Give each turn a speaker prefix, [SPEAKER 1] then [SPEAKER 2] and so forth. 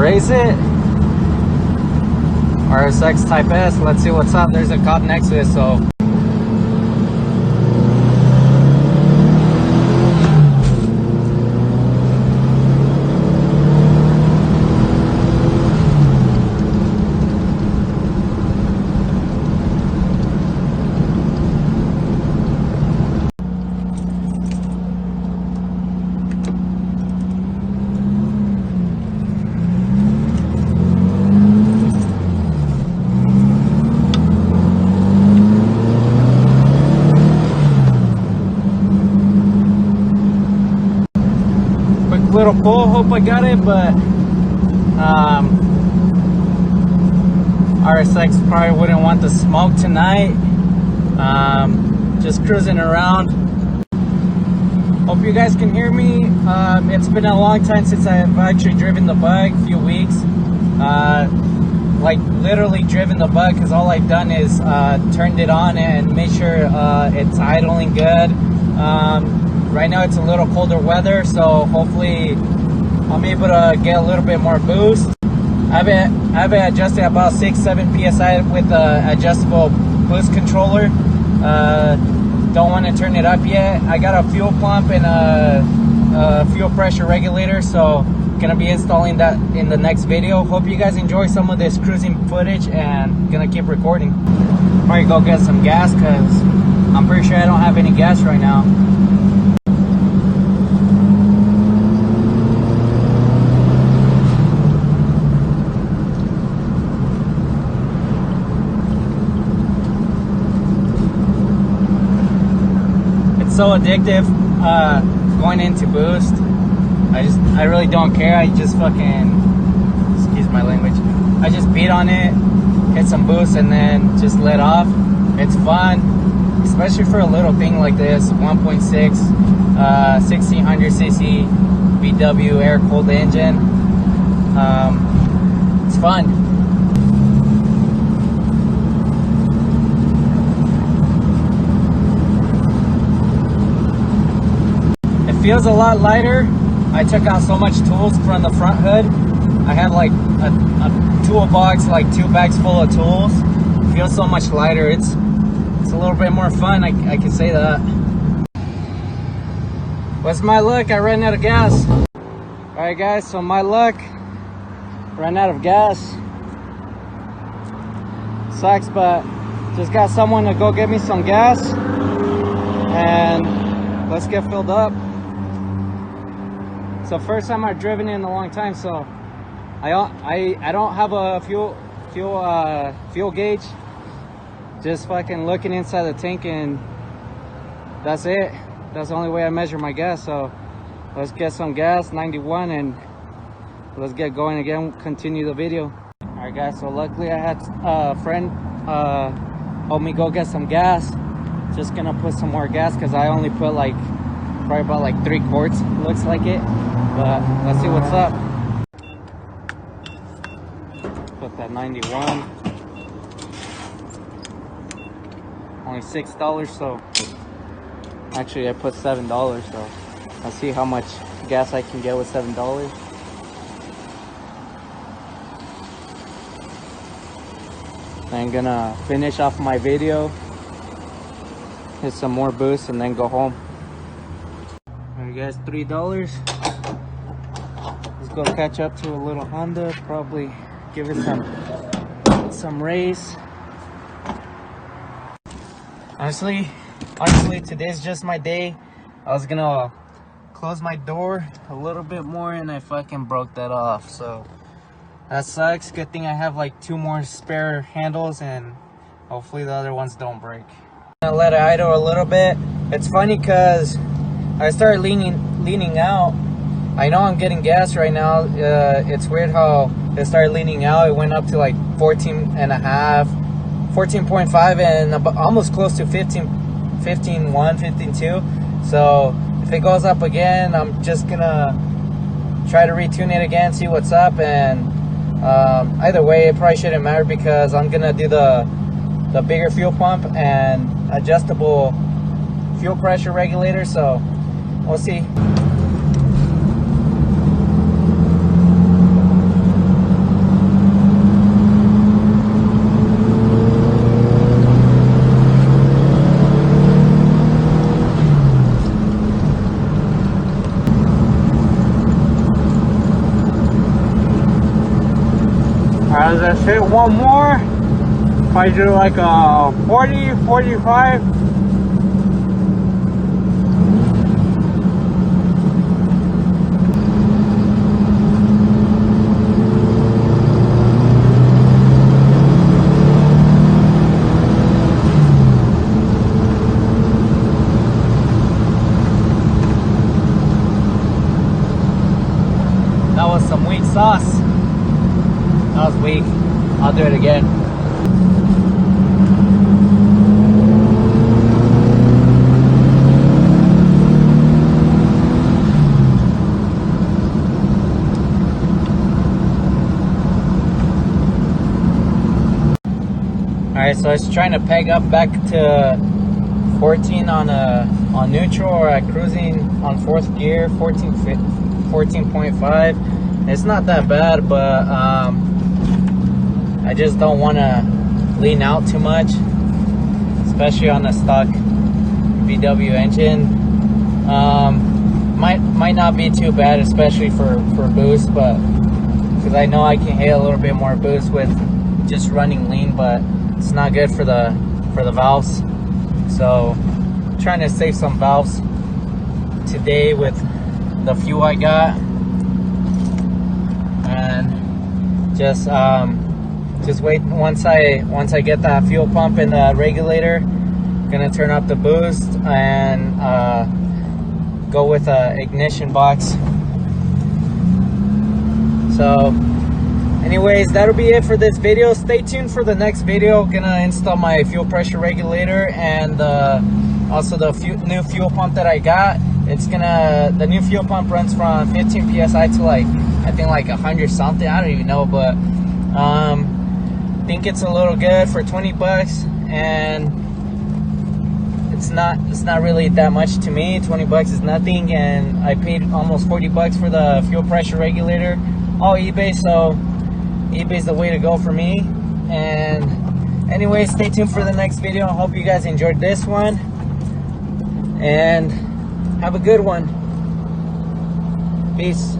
[SPEAKER 1] raise it. RSX Type S. Let's see what's up. There's a cop next to it, so. Little pull, hope I got it, but RSX probably wouldn't want the smoke tonight. Just cruising around. Hope you guys can hear me. It's been a long time since I've actually driven the bug, a few weeks. Like literally driven the bug, because all I've done is turned it on and made sure it's idling good. Right now it's a little colder weather, so hopefully I'll be able to get a little bit more boost. I've been adjusting about 6-7 psi with the adjustable boost controller. Don't want to turn it up yet. I got a fuel pump and a fuel pressure regulator, so gonna be installing that in the next video. Hope you guys enjoy some of this cruising footage, and gonna keep recording. Probably go get some gas, because I'm pretty sure I don't have any gas right now. So addictive going into boost. I really don't care. I just fucking, excuse my language, I just beat on it, hit some boost, and then just let off. It's fun, especially for a little thing like this. 1.6 1600cc VW air cooled engine. It's fun. Feels a lot lighter. I took out so much tools from the front hood. I had like a toolbox, like 2 bags full of tools. Feels so much lighter. It's a little bit more fun, I can say that. What's my luck? I ran out of gas. Alright guys, so my luck, ran out of gas. Sucks, but just got someone to go get me some gas, and let's get filled up. So first time I've driven in a long time, so I don't have a fuel gauge. Just fucking looking inside the tank, and that's it. That's the only way I measure my gas. So let's get some gas, 91, and let's get going again, continue the video. All right guys, so luckily I had a friend help me go get some gas. Just gonna put some more gas, because I only put like probably about like 3 quarts, looks like it, but let's see what's up. Put that 91, only $6, so actually I put $7, so let's see how much gas I can get with $7. I'm gonna finish off my video, hit some more boost, and then go home. Alright guys, $3. Let's go catch up to a little Honda, probably give it some race. Honestly, today's just my day. I was gonna close my door a little bit more, and I fucking broke that off, so that sucks. Good thing I have like 2 more spare handles, and hopefully the other ones don't break. I'm gonna let it idle a little bit. It's funny because I started leaning out. I know I'm getting gas right now. It's weird how it started leaning out. It went up to like 14 and a half, 14.5, and almost close to 15.1, 15.2. So if it goes up again, I'm just gonna try to retune it again, see what's up. And either way, it probably shouldn't matter, because I'm gonna do the bigger fuel pump and adjustable fuel pressure regulator, so we'll see. As I said, one more. If I do like a 40, 45. That was some weak sauce. That was weak. I'll do it again. Alright, so I was trying to peg up back to 14 on neutral, or at cruising on 4th gear, 14.5. It's not that bad, but I just don't want to lean out too much, especially on the stock VW engine. Might not be too bad, especially for boost, but because I know I can hit a little bit more boost with just running lean, but it's not good for the valves. So I'm trying to save some valves today with the fuel I got, and just wait. Once I get that fuel pump in the regulator, gonna turn up the boost and go with a ignition box. So anyways, that'll be it for this video. Stay tuned for the next video. Gonna install my fuel pressure regulator and also the new fuel pump that I got. The new fuel pump runs from 15 psi to I think 100 something. I don't even know, but think it's a little good for 20 bucks, and it's not really that much to me. 20 bucks is nothing, and I paid almost 40 bucks for the fuel pressure regulator, all eBay. So eBay's the way to go for me. And anyway, stay tuned for the next video. I hope you guys enjoyed this one, and have a good one. Peace.